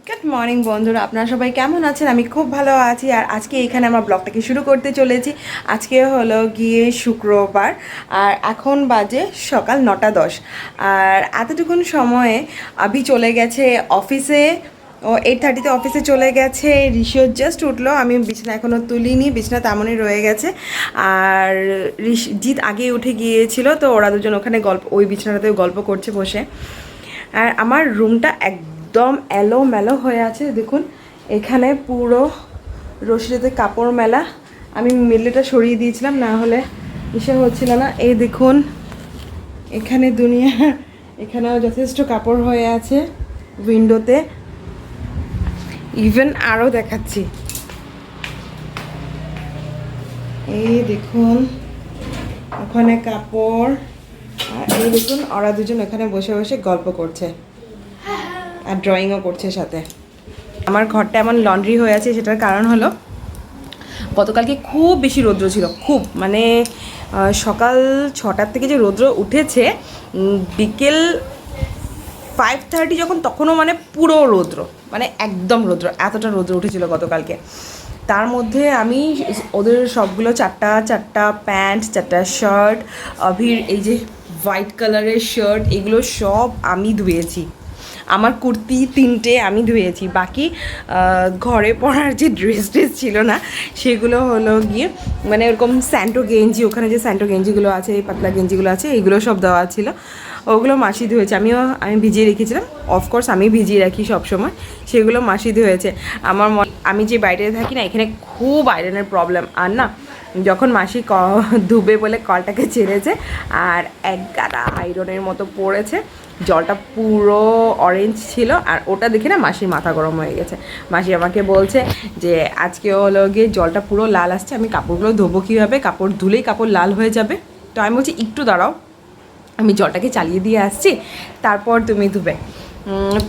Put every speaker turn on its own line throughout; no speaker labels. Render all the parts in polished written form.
Good morning বন্ধুরা, আপনারা সবাই কেমন আছেন? আমি খুব ভালো আছি। আর আজকে এখানে আমরা ব্লগটাকে শুরু করতে চলেছি। আজকে হলো গিয়ে শুক্রবার, আর এখন বাজে সকাল 9:10। আর এতটুকুন সময়ে আবি চলে গেছে অফিসে। ও 8:30-তে অফিসে চলে গেছে। ঋষিও জাস্ট উঠলো, আমি বিছানা এখনও তুলিনি, বিছানা তেমনই রয়ে গেছে। আর জিৎ আগেই উঠে গিয়েছিল, তো ওরা দুজন ওখানে ওই বিছানাতেও গল্প করছে বসে। আর আমার রুমটা একদম এলোমেলো হয়ে আছে, দেখুন এখানে পুরো রশিতে কাপড় মেলা। আমি মিলেটা সরিয়ে দিয়েছিলাম, না হলে ইসে হচ্ছিল না। এই দেখুন এখানে দুনিয়া, এখানেও যথেষ্ট কাপড় হয়ে আছে উইন্ডোতে। ইভেন আরও দেখাচ্ছি, এই দেখুন ওখানে কাপড়। আর এই দেখুন ওরা দুজন এখানে বসে বসে গল্প করছে আর ড্রয়িংও করছে সাথে। আমার ঘরটা এমন লন্ড্রি হয়ে আছে, সেটার কারণ হলো গতকালকে খুব বেশি রৌদ্র ছিল, খুব মানে সকাল 6টার থেকে যে রৌদ্র উঠেছে, বিকেল 5:30 যখন, তখনও মানে পুরো রৌদ্র, মানে একদম রৌদ্র, এতটা রৌদ্র উঠেছিল গতকালকে। তার মধ্যে আমি ওদের সবগুলো চারটা চারটা প্যান্ট, চারটা শার্ট, অভির এই যে হোয়াইট কালারের শার্ট, এগুলো সব আমি ধুয়েছি। আমার কুর্তি 3টে আমি ধুয়েছি, বাকি ঘরে পরার যে ড্রেস ছিল না সেগুলো হলো গিয়ে মানে ওরকম স্যান্টো গেঞ্জি, ওখানে যে স্যান্টো গেঞ্জিগুলো আছে, এই পাতলা গেঞ্জিগুলো আছে, এইগুলো সব দেওয়া ছিল, ওগুলো মাসি ধুয়েছে। আমি ভিজিয়ে রেখেছিলাম, অফকোর্স আমি ভিজিয়ে রাখি সবসময়, সেগুলো মাসি ধুয়েছে। আমি যে বাইরে থাকি না, এখানে খুব আয়রনের প্রবলেম। আর না, যখন মাসি ধুবে বলে কলটাকে ছেড়েছে, আর এক গাদা আয়রনের মতো পড়েছে, জলটা পুরো অরেঞ্জ ছিল। আর ওটা দেখে না মাসির মাথা গরম হয়ে গেছে। মাসি আমাকে বলছে যে আজকে হলো গিয়ে জলটা পুরো লাল আসছে, আমি কাপড়গুলো ধোবো কীভাবে, কাপড় ধুলেই কাপড় লাল হয়ে যাবে। তো আমি বলছি একটু দাঁড়াও, আমি জলটাকে চালিয়ে দিয়ে আসছি, তারপর তুমি ধুবে।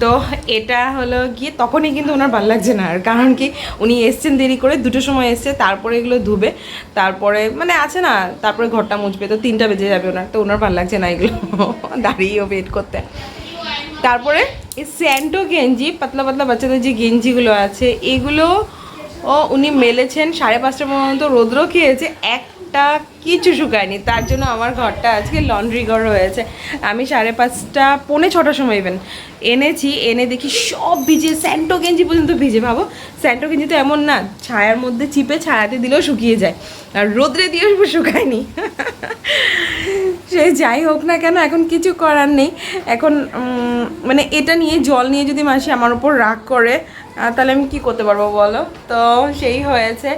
তো এটা হলো গিয়ে তখনই কিন্তু ওনার ভালো লাগছে না। আর কারণ কি, উনি এসছেন দেরি করে, 2টোর সময় এসছে, তারপরে এগুলো ধুবে, তারপরে মানে আছে না, তারপরে ঘরটা মুছবে, তো 3টা বেজে যাবে ওনার। তো ওনার ভালো লাগছে না এগুলো দাঁড়িয়েও ওয়েট করতে। তারপরে এই স্যান্টো গেঞ্জি, পাতলা পাতলা বাচ্চাদের যে গেঞ্জিগুলো আছে, এগুলো উনি মেলেছেন 5:30 পর্যন্ত, রৌদ্র খেয়েছে, একটা কিছু শুকায়নি। তার জন্য আমার ঘরটা আজকে লন্ড্রি ঘর হয়েছে। আমি 5:30, 5:45 সময় এনেছি, এনে দেখি সব ভিজে, স্যান্টো গেঞ্জি পর্যন্ত ভিজে। ভাবো, স্যান্টো গেঞ্জি তো এমন না ছায়ার মধ্যে চিপে ছায়াতে দিলেও শুকিয়ে যায়, আর রোদ্রে দিয়েও শুকায়নি সে যাই হোক না কেন, এখন কিছু করার নেই। এখন মানে এটা নিয়ে, জল নিয়ে যদি মাসি আমার ওপর রাগ করে, তাহলে আমি কি করতে পারবো বলো? তো সেই হয়েছে।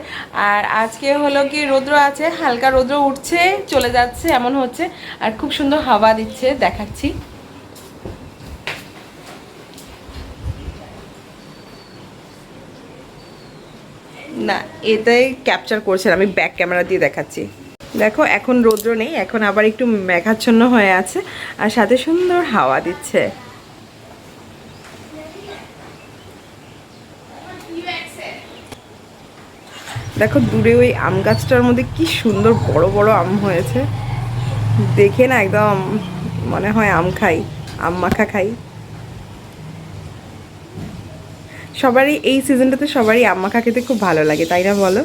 আর আজকে হলো কি, রৌদ্র আছে, হালকা রৌদ্র উঠছে চলে যাচ্ছে এমন হচ্ছে, আর খুব সুন্দর হাওয়া দিচ্ছে, দেখাচ্ছি। না, এটাই ক্যাপচার করছেন, আমি ব্যাক ক্যামেরা দিয়ে দেখাচ্ছি। দেখো এখন রৌদ্র নেই, এখন আবার একটু মেঘাচ্ছন্ন হয়ে আছে, আর সাথে সুন্দর হাওয়া দিচ্ছে। দেখো দূরে ওই আম গাছটার মধ্যে কি সুন্দর বড় বড় আম হয়েছে, দেখে না একদম মনে হয় আম খাই, আম মাখা খাই। সবারই এই সিজনটাতে সবারই আম মাখা খেতে খুব ভালো লাগে, তাই না বলো?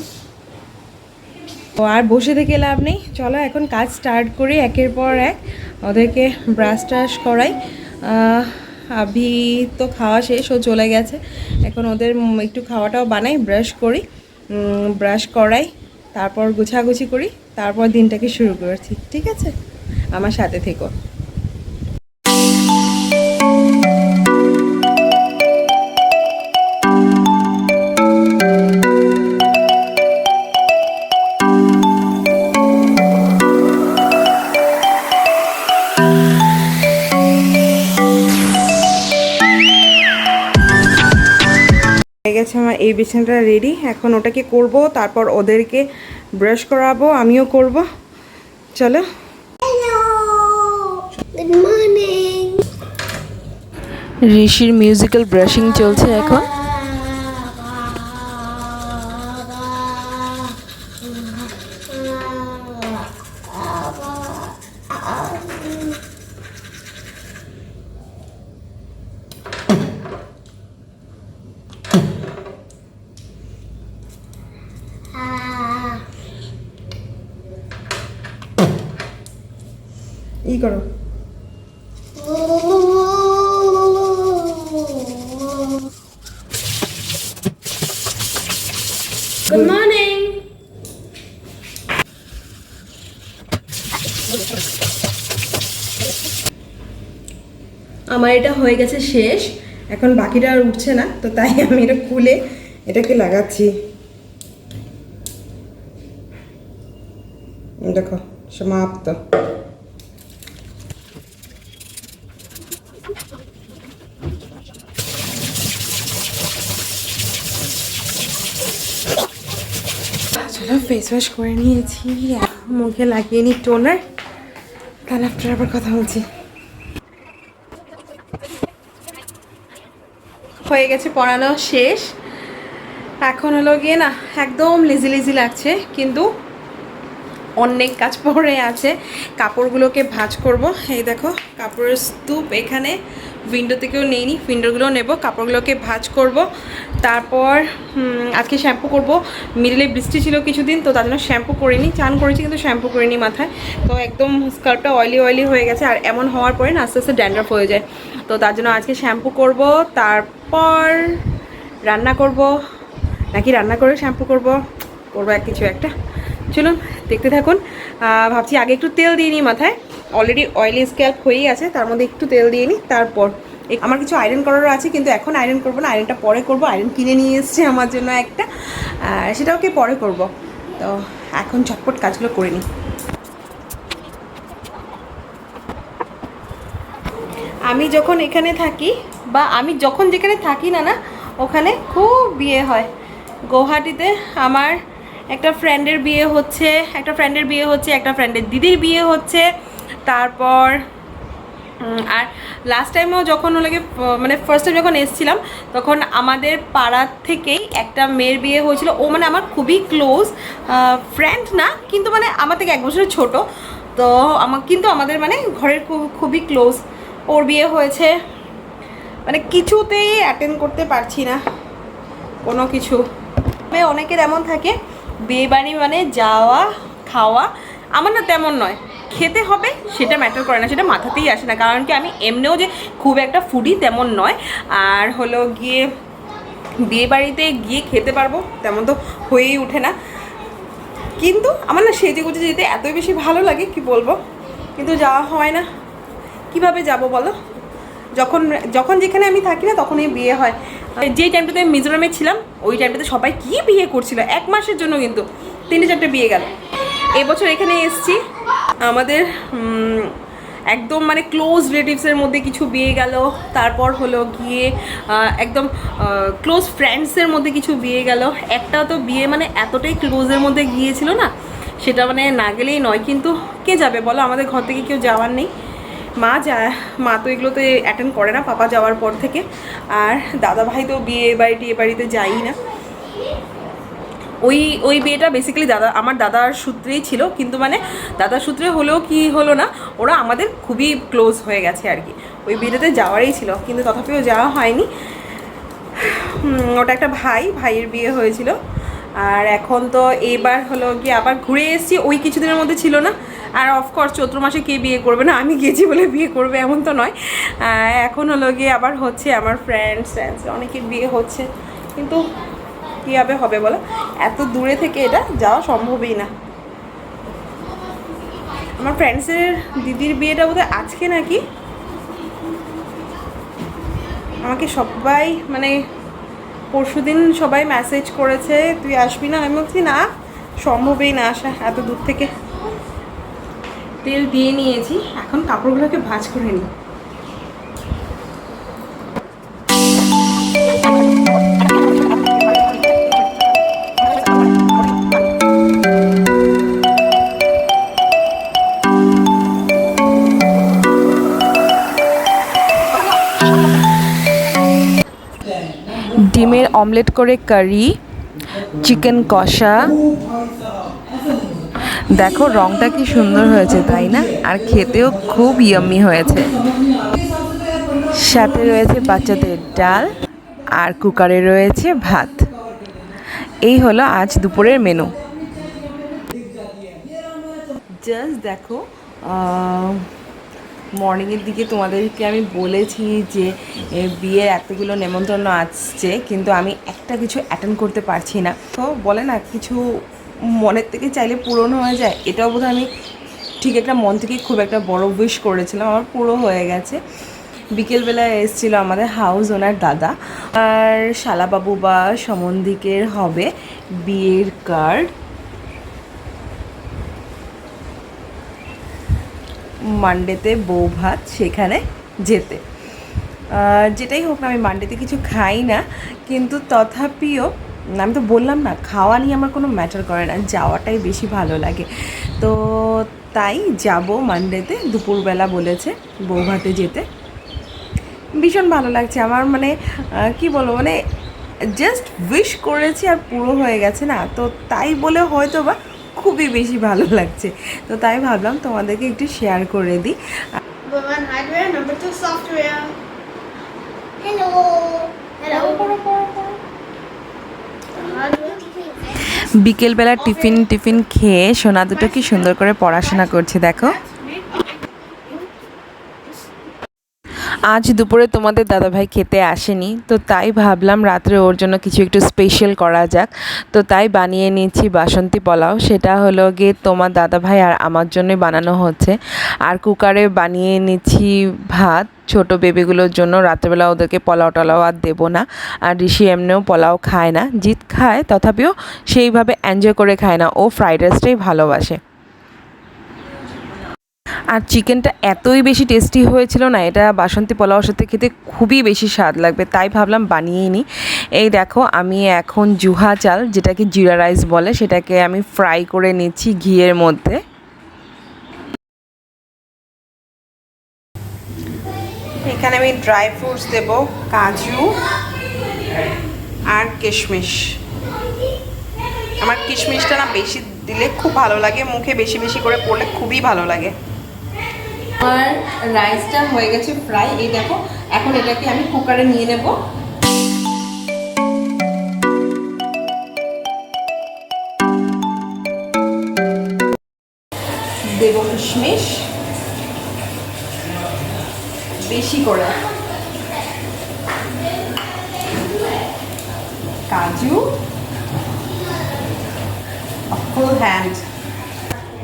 ও আর বসে থেকে লাভ নেই, চলো এখন কাজ স্টার্ট করি একের পর এক। ওদেরকে ব্রাশ টাশ করাই। আভি তো খাওয়া শেষ, ও চলে গেছে। এখন ওদের একটু খাওয়াটাও বানাই, ব্রাশ করি, ব্রাশ করাই, তারপর গুছাগুছি করি, তারপর দিনটাকে শুরু করছি। ঠিক আছে, আমার সাথে থেকো। হয়ে গেছে আমার এই বিছানাটা রেডি, এখন ওটাকে করব, তারপর ওদেরকে ব্রাশ করাবো, আমিও করব। চলো। Good morning. ঋষির মিউজিক্যাল ব্রাশিং চলছে এখন। ই করো।
Good morning.
আমার এটা হয়ে গেছে শেষ, এখন বাকিটা আর উঠছে না, তো তাই আমি এটা খুলে এটাকে লাগাচ্ছি। দেখো সমাপ্ত। চলো ফেস ওয়াশ করে নিয়েছি, মুখে লাগিয়ে নি টোনার, তাহলে আপনার আবার কথা বলছি। হয়ে গেছে পড়ানো শেষ, এখন হলো গিয়ে না একদম লেজি লেজি লাগছে, কিন্তু অনেক কাজ পড়ে আছে। কাপড়গুলোকে ভাঁজ করব। এই দেখো কাপড়ের স্তূপ এখানে, উইন্ডো থেকেও নিইনি, উইন্ডোগুলো নেব, কাপড়গুলোকে ভাঁজ করব। তারপর আজকে শ্যাম্পু করব। মিডলে বৃষ্টি ছিল কিছুদিন, তো তার জন্য শ্যাম্পু করিনি, চান করেছি কিন্তু শ্যাম্পু করিনি মাথায়। তো একদম স্কাল্পটা অয়েলি অয়েলি হয়ে গেছে, আর এমন হওয়ার পরে না আস্তে আস্তে ড্যান্ড্রাফ হয়ে যায়। তো তার জন্য আজকে শ্যাম্পু করব, তারপর রান্না করব, নাকি রান্না করে শ্যাম্পু করব এক কিছু একটা। চলুন দেখতে থাকুন। ভাবছি আগে একটু তেল দিয়ে নিই মাথায়, অলরেডি অয়েলি স্ক্যাল্প হয়েই আছে, তার মধ্যে একটু তেল দিয়ে নিই। তারপর আমার কিছু আয়রন করারও আছে, কিন্তু এখন আয়রন করবো না, আয়রনটা পরে করব। আয়রন কিনে নিয়ে এসছে আমার জন্য একটা, সেটাওকে পরে করব। তো এখন ঝটপট কাজগুলো করে নিই। আমি যখন এখানে থাকি, বা আমি যখন যেখানে থাকি না ওখানে খুব বিয়ে হয়। গৌহাটিতে আমার একটা ফ্রেন্ডের বিয়ে হচ্ছে, একটা ফ্রেন্ডের দিদির বিয়ে হচ্ছে। তারপর আর লাস্ট টাইমেও যখন হলো গিয়ে মানে ফার্স্ট টাইম যখন এসেছিলাম, তখন আমাদের পাড়ার থেকেই একটা মেয়ের বিয়ে হয়েছিল। ও মানে আমার খুবই ক্লোজ ফ্রেন্ড না, কিন্তু মানে আমার থেকে 1 বছরের ছোটো। তো কিন্তু আমাদের মানে ঘরের খুবই ক্লোজ। ওর বিয়ে হয়েছে, মানে কিছুতেই অ্যাটেন্ড করতে পারছি না কোনো কিছু। অনেকের এমন থাকে বিয়ে বাড়ি মানে যাওয়া খাওয়া, আমার না তেমন নয়, খেতে হবে সেটা ম্যাটার করে না, সেটা মাথাতেই আসে না। কারণ কি আমি এমনিও যে খুব একটা ফুডি তেমন নয়, আর হলো গিয়ে বিয়ে বাড়িতে গিয়ে খেতে পারবো তেমন তো হয়েই ওঠে না। কিন্তু আমার না সেজে গুজে যেতে এতই বেশি ভালো লাগে কি বলবো, কিন্তু যাওয়া হয় না। কিভাবে যাব বলো? যখন যখন যেখানে আমি থাকি না তখনই বিয়ে হয়। যেই টাইমটাতে মিজোরামে ছিলাম ওই টাইমটাতে সবাই কি বিয়ে করছিল, 1 মাসের জন্য কিন্তু 3-4টে বিয়ে গেল। এবছর এখানে এসছি, আমাদের একদম মানে ক্লোজ রিলেটিভসের মধ্যে কিছু বিয়ে গেল। তারপর হলো গিয়ে একদম ক্লোজ ফ্রেন্ডসের মধ্যে কিছু বিয়ে গেল। একটা তো বিয়ে মানে এতটাই ক্লোজের মধ্যে গিয়েছিল না, সেটা মানে না গেলেই নয়। কিন্তু কে যাবে বলো, আমাদের ঘর থেকে কেউ যাওয়ার নেই। মা যায়, মা তো এগুলোতে অ্যাটেন্ড করে না পাপা যাওয়ার পর থেকে। আর দাদা ভাই তো বিয়ে বাড়িতে যাই না। ওই বিয়েটা বেসিক্যালি আমার দাদার সূত্রেই ছিল, কিন্তু মানে দাদার সূত্রে হলেও কি হলো না, ওরা আমাদের খুবই ক্লোজ হয়ে গেছে আর কি। ওই বিয়েটাতে যাওয়ারই ছিল, কিন্তু তথাপিও যাওয়া হয়নি। ওটা একটা ভাইয়ের বিয়ে হয়েছিল। আর এখন তো এবার হলো গিয়ে আবার ঘুরে এসেছি, ওই কিছুদিনের মধ্যে ছিল না। আর অফকোর্স চৈত্র মাসে কে বিয়ে করবে না, আমি গেছি বলে বিয়ে করবে এমন তো নয়। এখন হলো গিয়ে আবার হচ্ছে আমার ফ্রেন্ডস অনেকের বিয়ে হচ্ছে, কিন্তু কীভাবে হবে বলো, এত দূরে থেকে এটা যাওয়া সম্ভবই না। আমার ফ্রেন্ডসের দিদির বিয়েটা বোধহয় আজকে নাকি, আমাকে সবাই মানে পরশুদিন সবাই মেসেজ করেছে তুই আসবি না, আমি বলছি না সম্ভবই না আসা এত দূর থেকে। তেল দিয়ে নিয়েছি, এখন কাপড়গুলোকে ভাঁজ করে নিই। ডিমের অমলেট করে কারি, চিকেন কষা, দেখো রংটা কি সুন্দর হয়েছে তাই না, আর খেতেও খুব ইয়াম্মি হয়েছে। সাথে রয়েছে বাচ্চাদের ডাল, আর কুকারে রয়েছে ভাত। এই হলো আজ দুপুরের মেনু। জাস্ট দেখো, মর্নিংয়ের দিকে তোমাদেরকে আমি বলেছি যে বিয়ের এতগুলো নেমন্তন্ন আসছে, কিন্তু আমি একটা কিছু অ্যাটেন্ড করতে পারছি না। তো বলে না, কিছু মনের থেকে চাইলে পূরণ হয়ে যায়। এটাও বোধহয় আমি ঠিক একটা মন থেকে খুব একটা বড় উইশ করেছিলাম, আমার পুরো হয়ে গেছে। বিকেলবেলায় এসেছিলো আমাদের হাউস ওনার দাদা আর শালাবাবু বা সম্বন্ধিকের হবে বিয়ের কার্ড। মানডেতে বউ ভাত, সেখানে যেতে। যেটাই হোক না, আমি মানডেতে কিছু খাই না, কিন্তু তথাপিও আমি তো বললাম না, খাওয়া নিয়ে আমার কোনো ম্যাটার করে না, যাওয়াটাই বেশি ভালো লাগে। তো তাই যাব মানডেতে, দুপুরবেলা বলেছে বউ ভাতে যেতে। ভীষণ ভালো লাগছে আমার, মানে কি বলবো, মানে জাস্ট উইশ করেছি আর পুরো হয়ে গেছে না, তো তাই বলে হয়তো বা খুবই বেশি ভালো লাগছে। তো তাই ভাবলাম তোমাদেরকে একটু শেয়ার করে দিই।
Number 1 hardware, number 2 software. Hello. Hello.
বিকেলবেলা টিফিন খেয়ে সোনা দুটো কি সুন্দর করে পড়াশোনা করছে দেখো। আজ দুপুরে তোমাদের দাদাভাই খেতে আসেনি, তো তাই ভাবলাম রাত্রে ওর জন্য কিছু একটু স্পেশাল করা যাক। তো তাই বানিয়ে নিচ্ছি বাসন্তী পোলাও। সেটা হলো গিয়ে তোমার দাদাভাই আর আমার জন্যই বানানো হচ্ছে। আর কুকারে বানিয়ে নিচ্ছি ভাত ছোট বেবিগুলোর জন্য। রাত্রেবেলা ওদেরকে পোলাও টলাও আর দেবো না। আর ঋষি এমনিও পোলাও খায় না, জিৎ খায় তথাপিও সেইভাবে এনজয় করে খায় না, ও ফ্রাইড রাইসটাই ভালোবাসে। আর চিকেনটা এতই বেশি টেস্টি হয়েছিল না, এটা বাসন্তী পোলাওর সাথে খেতে খুবই বেশি স্বাদ লাগবে, তাই ভাবলাম বানিয়েই নিই। এই দেখো, আমি এখন জুহা চাল, যেটাকে জিরা রাইস বলে, সেটাকে আমি ফ্রাই করে নিচ্ছি ঘিয়ের মধ্যে। এখানে আমি ড্রাই ফ্রুটস দেব, কাজু আর কিশমিশ। আমার কিশমিশটা না বেশি দিলে খুব ভালো লাগে, মুখে বেশি বেশি করে পড়লে খুবই ভালো লাগে। আর রাইসটা হয়ে গেছে ফ্রাই। এই দেখো, এখন এটাকে আমি কুকারে নিয়ে নেব। দেব কিশমিশ বেশি করে, কাজু, ফুল হ্যান্ড।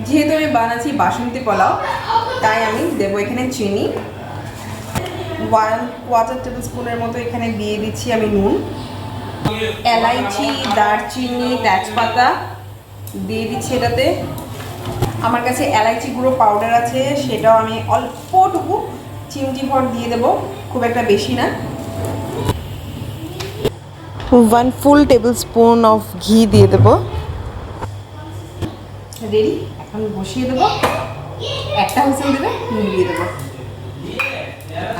যেহেতু আমি বানাচ্ছি বাসন্তী পোলাও, তাই আমি দেবো এখানে চিনি 1/4 টেবিল স্পুনের মতো। এখানে দিয়ে দিচ্ছি আমি নুন, এলাইচি, দারচিনি, তেজপাতা দিয়ে দিচ্ছি এটাতে। আমার কাছে এলাইচি গুঁড়ো পাউডার আছে, সেটাও আমি অল্পটুকু চিমটি ভর দিয়ে দেবো, খুব একটা বেশি না। 1 ফুল টেবিল স্পুন অফ ঘি দিয়ে দেবো। রেডি, এখন বসিয়ে দেবো, একটা হুইসেল দেবে, নিভিয়ে দেবো।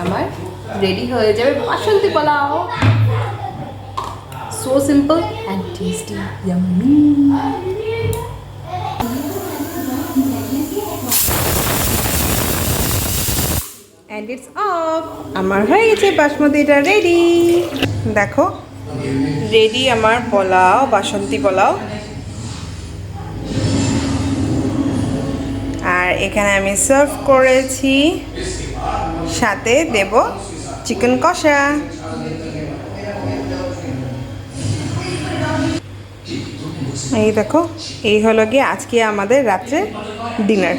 আমার রেডি হয়ে যাবে Basanti pulao. So simple and tasty, yummy. And it's off. আমার হয়ে গেছে বাসমতিটা রেডি। দেখো, রেডি আমার পোলাও, বাসন্তী পোলাও। আর এখানে আমি সার্ভ করেছি, সাথে দেব চিকেন কষা। এই দেখো, এই হলো গিয়ে আজকে আমাদের রাত্রে ডিনার।